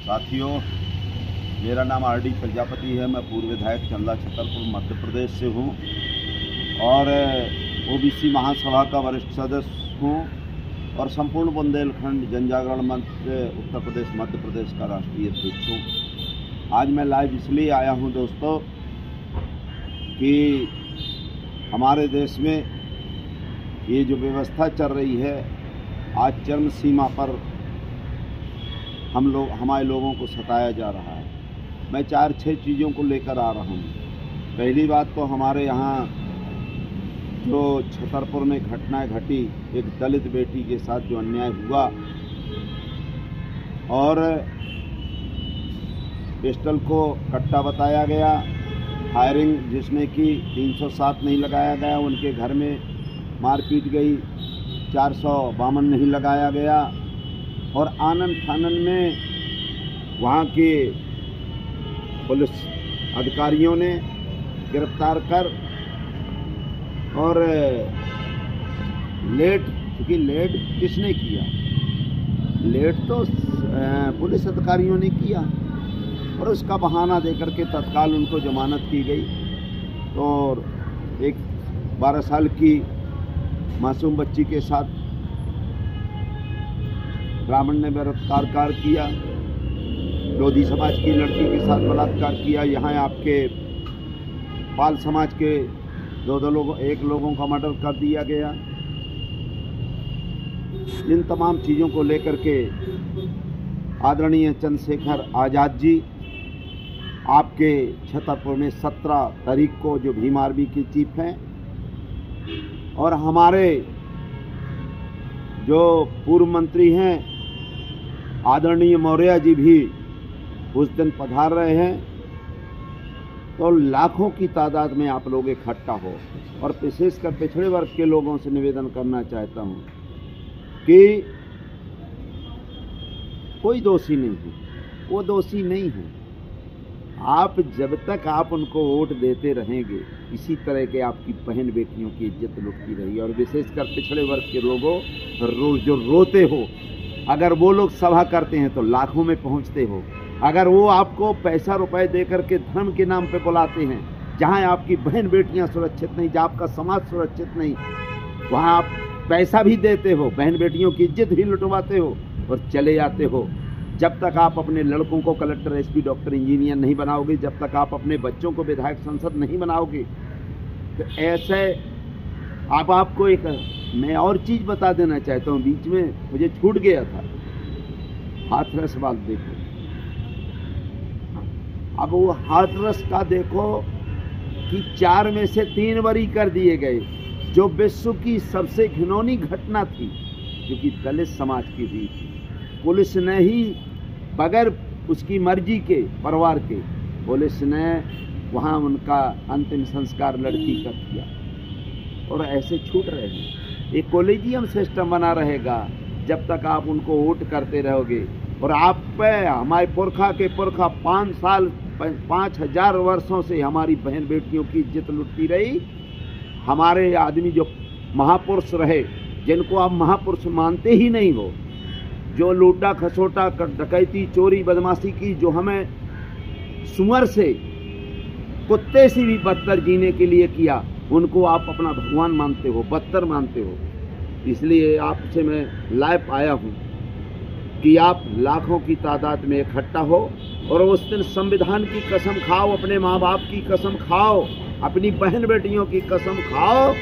साथियों, मेरा नाम आर डी प्रजापति है। मैं पूर्व विधायक चंदा छतरपुर मध्य प्रदेश से हूँ और ओबीसी महासभा का वरिष्ठ सदस्य हूँ और संपूर्ण बुंदेलखंड जनजागरण मंच उत्तर प्रदेश मध्य प्रदेश का राष्ट्रीय अध्यक्ष हूँ। आज मैं लाइव इसलिए आया हूँ दोस्तों कि हमारे देश में ये जो व्यवस्था चल रही है आज चरम सीमा पर हमारे लोगों को सताया जा रहा है। मैं 4-6 चीज़ों को लेकर आ रहा हूँ। पहली बात तो हमारे यहाँ जो छतरपुर में घटनाएं घटी, एक दलित बेटी के साथ जो अन्याय हुआ और पिस्टल को कट्टा बताया गया, फायरिंग जिसने की 307 नहीं लगाया गया, उनके घर में मारपीट गई, 452 नहीं लगाया गया और आनन फानन में वहाँ के पुलिस अधिकारियों ने गिरफ्तार कर और क्योंकि लेट किसने किया? लेट तो पुलिस अधिकारियों ने किया और उसका बहाना देकर के तत्काल उनको जमानत की गई। तो एक 12 साल की मासूम बच्ची के साथ ब्राह्मण ने बलात्कार किया, लोधी समाज की लड़की के साथ बलात्कार किया। यहाँ आपके पाल समाज के एक लोगों का मर्डर कर दिया गया। इन तमाम चीज़ों को लेकर के आदरणीय चंद्रशेखर आज़ाद जी आपके छतरपुर में 17 तारीख को जो भीम आर्मी के चीफ हैं और हमारे जो पूर्व मंत्री हैं आदरणीय मौर्य जी भी उस दिन पधार रहे हैं। तो लाखों की तादाद में आप लोग इकट्ठा हो और विशेषकर पिछड़े वर्ग के लोगों से निवेदन करना चाहता हूं कि कोई दोषी नहीं है, वो दोषी नहीं है। आप जब तक आप उनको वोट देते रहेंगे इसी तरह के आपकी बहन बेटियों की इज्जत लुटती रही और विशेषकर पिछड़े वर्ग के लोगों जो रोते हो, अगर वो लोग सभा करते हैं तो लाखों में पहुंचते हो। अगर वो आपको पैसा रुपए दे करके धर्म के नाम पे बुलाते हैं, जहां आपकी बहन बेटियां सुरक्षित नहीं, जहां आपका समाज सुरक्षित नहीं, वहां आप पैसा भी देते हो, बहन बेटियों की इज्जत भी लुटवाते हो और चले जाते हो। जब तक आप अपने लड़कों को कलेक्टर, एसपी, डॉक्टर, इंजीनियर नहीं बनाओगे, जब तक आप अपने बच्चों को विधायक, संसद नहीं बनाओगे, तो ऐसे आपको एक मैं और चीज़ बता देना चाहता हूँ, बीच में मुझे छूट गया था। हाथरस बात देखो, अब वो हाथरस का देखो कि 4 में से 3 बरी कर दिए गए, जो विश्व की सबसे घिनौनी घटना थी क्योंकि दलित समाज की हुई थी। पुलिस ने ही बगैर उसकी मर्जी के, परिवार के, पुलिस ने वहाँ उनका अंतिम संस्कार लड़की का किया और ऐसे छूट रहे हैं। एक कॉलेजियम सिस्टम बना रहेगा जब तक आप उनको वोट करते रहोगे और आप पे हमारे पुरखा के पुरखा 5,000 वर्षों से हमारी बहन बेटियों की इज्जत लुटती रही। हमारे आदमी जो महापुरुष रहे, जिनको आप महापुरुष मानते ही नहीं हो, जो लूटा खसोटा डकैती चोरी बदमाशी की, जो हमें सुअर से, कुत्ते से भी बदतर जीने के लिए किया, उनको आप अपना भगवान मानते हो, बदतर मानते हो। इसलिए आपसे मैं लाइव आया हूँ कि आप लाखों की तादाद में इकट्ठा हो और उस दिन संविधान की कसम खाओ, अपने माँ बाप की कसम खाओ, अपनी बहन बेटियों की कसम खाओ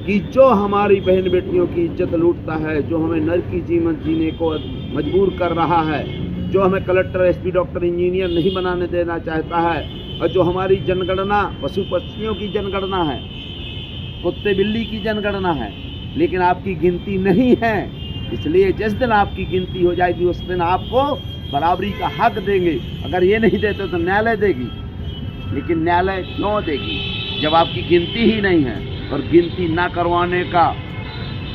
कि जो हमारी बहन बेटियों की इज्जत लूटता है, जो हमें नर की जीवन जीने को मजबूर कर रहा है, जो हमें कलेक्टर, एसपी, डॉक्टर, इंजीनियर नहीं बनाने देना चाहता है और जो हमारी जनगणना पशु पक्षियों की जनगणना है, कुत्ते बिल्ली की जनगणना है, लेकिन आपकी गिनती नहीं है। इसलिए जिस दिन आपकी गिनती हो जाएगी उस दिन आपको बराबरी का हक देंगे। अगर ये नहीं देते तो न्यायालय देगी, लेकिन न्यायालय क्यों देगी जब आपकी गिनती ही नहीं है? और गिनती ना करवाने का,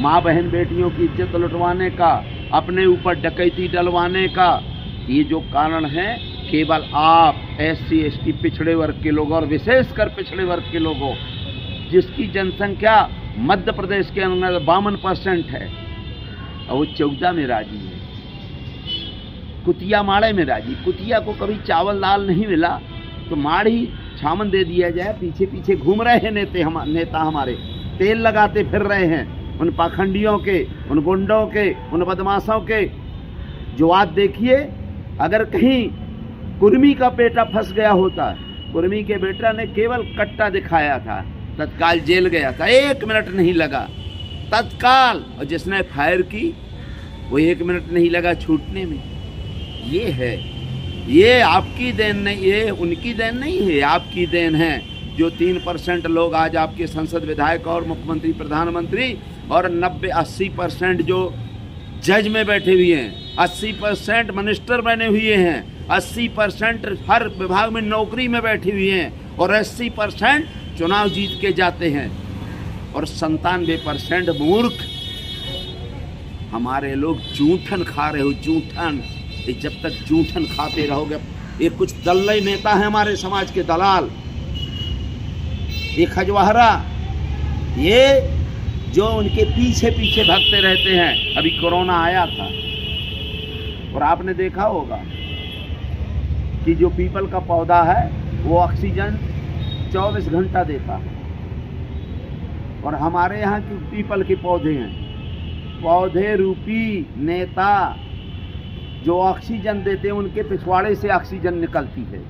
माँ बहन बेटियों की इज्जत लुटवाने का, अपने ऊपर डकैती डलवाने का, ये जो कारण है केवल आप SC ST पिछड़े वर्ग के लोगों और विशेषकर पिछड़े वर्ग के लोगों, जिसकी जनसंख्या मध्य प्रदेश के अंदर 52% है और वो 14 में राजी है। कुतिया माड़े में राजी। कुतिया को कभी चावल दाल नहीं मिला तो माड़ ही छामन दे दिया जाए। पीछे पीछे घूम रहे हैं नेता हमारे, तेल लगाते फिर रहे हैं उन पाखंडियों के, उन गुंडों के, उन बदमाशों के। जो आज देखिए, अगर कहीं कुर्मी का बेटा फंस गया होता, कुर्मी के बेटा ने केवल कट्टा दिखाया था, तत्काल जेल गया था, 1 मिनट नहीं लगा तत्काल। और जिसने फायर की वो 1 मिनट नहीं लगा छूटने में। ये है, ये आपकी देन नहीं, ये उनकी देन नहीं है, आपकी देन है। जो 3% लोग आज आपके संसद विधायक और मुख्यमंत्री प्रधानमंत्री और 90-80% जो जज में बैठे हुए हैं, 80% मिनिस्टर बने हुए हैं, 80% हर विभाग में नौकरी में बैठे हुए हैं और 80% चुनाव जीत के जाते हैं और 97% मूर्ख हमारे लोग जूठन खा रहे हो, जूठन। जब तक जूठन खाते रहोगे, ये कुछ दल्लई नेता है हमारे समाज के दलाल, ये खजवाहरा, ये जो उनके पीछे पीछे भागते रहते हैं। अभी कोरोना आया था और आपने देखा होगा कि जो पीपल का पौधा है वो ऑक्सीजन 24 घंटा देता है और हमारे यहाँ के पीपल के पौधे हैं, पौधे रूपी नेता जो ऑक्सीजन देते हैं, उनके पिछवाड़े से ऑक्सीजन निकलती है।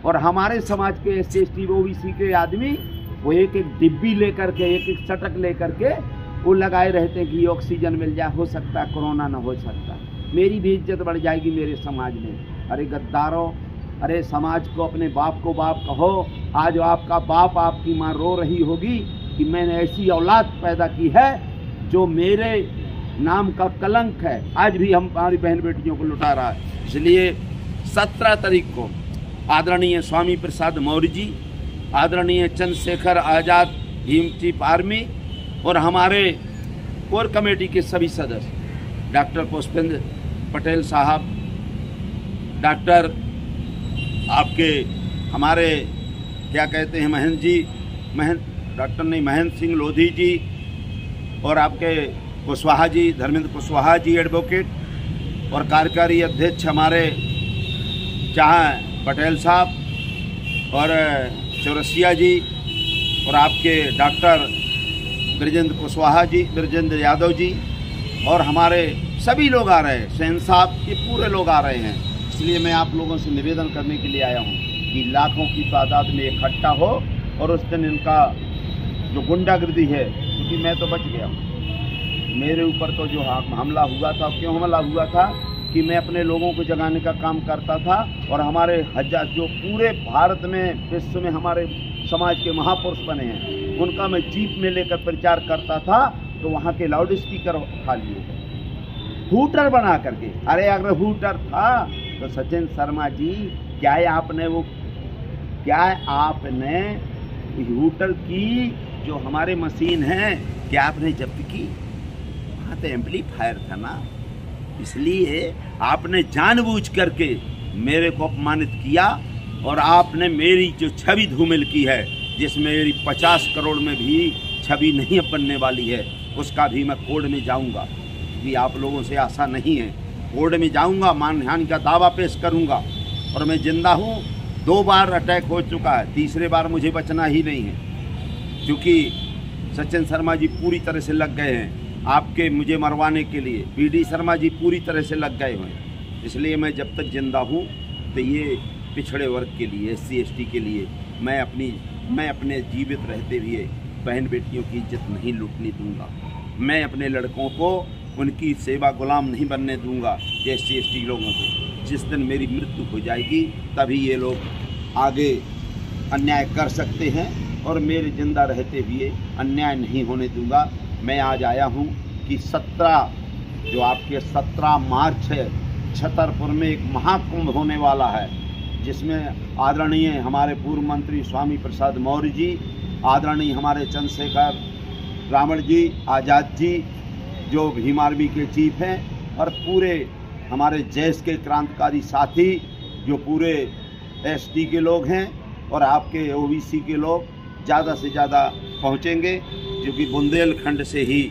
और हमारे समाज के SC/ST OBC के आदमी वो एक एक डिब्बी लेकर के, एक एक सटक लेकर के वो लगाए रहते हैं कि ऑक्सीजन मिल जाए, हो सकता है कोरोना ना हो सकता, मेरी भी इज्जत बढ़ जाएगी मेरे समाज में। अरे गद्दारों, अरे समाज को अपने बाप को बाप कहो। आज आपका बाप, आपकी माँ रो रही होगी कि मैंने ऐसी औलाद पैदा की है जो मेरे नाम का कलंक है, आज भी हमारी बहन बेटियों को लुटा रहा है। इसलिए 17 तारीख को आदरणीय स्वामी प्रसाद मौर्य जी, आदरणीय चंद्रशेखर आज़ाद भीम चीफ आर्मी और हमारे कोर कमेटी के सभी सदस्य, डॉक्टर पुष्पेंद्र पटेल साहब, डॉक्टर आपके हमारे क्या कहते हैं महेंद्र जी, डॉक्टर नहीं महेंद्र सिंह लोधी जी और आपके कुशवाहा जी, धर्मेंद्र कुशवाहा जी एडवोकेट और कार्यकारी अध्यक्ष हमारे चाहे पटेल साहब और चौरसिया जी और आपके डॉक्टर ब्रजेंद्र कुशवाहा जी, ब्रजेंद्र यादव जी और हमारे सभी लोग आ रहे हैं, सेन साहब, ये पूरे लोग आ रहे हैं। इसलिए मैं आप लोगों से निवेदन करने के लिए आया हूँ कि लाखों की तादाद में इकट्ठा हो और उस दिन इनका जो गुंडागर्दी है, क्योंकि मैं तो बच गया हूँ, मेरे ऊपर तो जो हमला हुआ था, क्यों हमला हुआ था कि मैं अपने लोगों को जगाने का काम करता था और हमारे हजार जो पूरे भारत में, विश्व में हमारे समाज के महापुरुष बने हैं, उनका मैं जीप में लेकर प्रचार करता था। तो वहाँ के लाउड स्पीकर उठा लिए, हूटर बना करके। अरे अगर हूटर था तो सचिन शर्मा जी, क्या आपने हूटर की जो हमारे मशीन है क्या आपने जब्त की? वहाँ तो एम्पलीफायर था ना, इसलिए आपने जानबूझ करके मेरे को अपमानित किया और आपने मेरी जो छवि धूमिल की है, जिसमें मेरी 50 करोड़ में भी छवि नहीं बनने वाली है, उसका भी मैं कोर्ट में जाऊंगा। भी आप लोगों से आशा नहीं है, कोर्ट में जाऊंगा, मानहानि का दावा पेश करूंगा। और मैं जिंदा हूं, 2 बार अटैक हो चुका है, तीसरे बार मुझे बचना ही नहीं है, क्योंकि सचिन शर्मा जी पूरी तरह से लग गए हैं आपके मुझे मरवाने के लिए। PD शर्मा जी पूरी तरह से लग गए हुए हैं। इसलिए मैं जब तक जिंदा हूँ तो ये पिछड़े वर्ग के लिए, SC/ST के लिए मैं अपने जीवित रहते हुए बहन बेटियों की इज्जत नहीं लूटने दूंगा। मैं अपने लड़कों को उनकी सेवा गुलाम नहीं बनने दूंगा SC/ST लोगों को। जिस दिन मेरी मृत्यु हो जाएगी तभी ये लोग आगे अन्याय कर सकते हैं और मेरे जिंदा रहते हुए अन्याय नहीं होने दूंगा। मैं आज आया हूं कि 17 मार्च है, छतरपुर में एक महाकुंभ होने वाला है, जिसमें आदरणीय हमारे पूर्व मंत्री स्वामी प्रसाद मौर्य जी, आदरणीय हमारे चंद्रशेखर रावण जी, आज़ाद जी जो भीम आर्मी के चीफ हैं, और पूरे हमारे जैश के क्रांतिकारी साथी जो पूरे ST के लोग हैं और आपके OBC के लोग ज़्यादा से ज़्यादा पहुँचेंगे, जो कि बुंदेलखंड से ही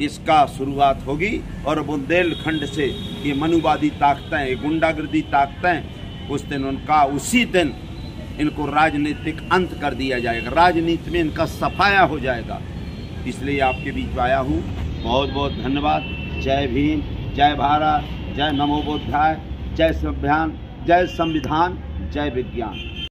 इसका शुरुआत होगी और बुंदेलखंड से ये मनुवादी ताकतें, ये गुंडागर्दी ताकतें, उस दिन उनका उसी दिन इनको राजनीतिक अंत कर दिया जाएगा, राजनीति में इनका सफाया हो जाएगा। इसलिए आपके बीच आया हूँ। बहुत बहुत धन्यवाद। जय भीम, जय भारत, जय नमो बुद्धाय, जय संविधान, जय संविधान, जय विज्ञान।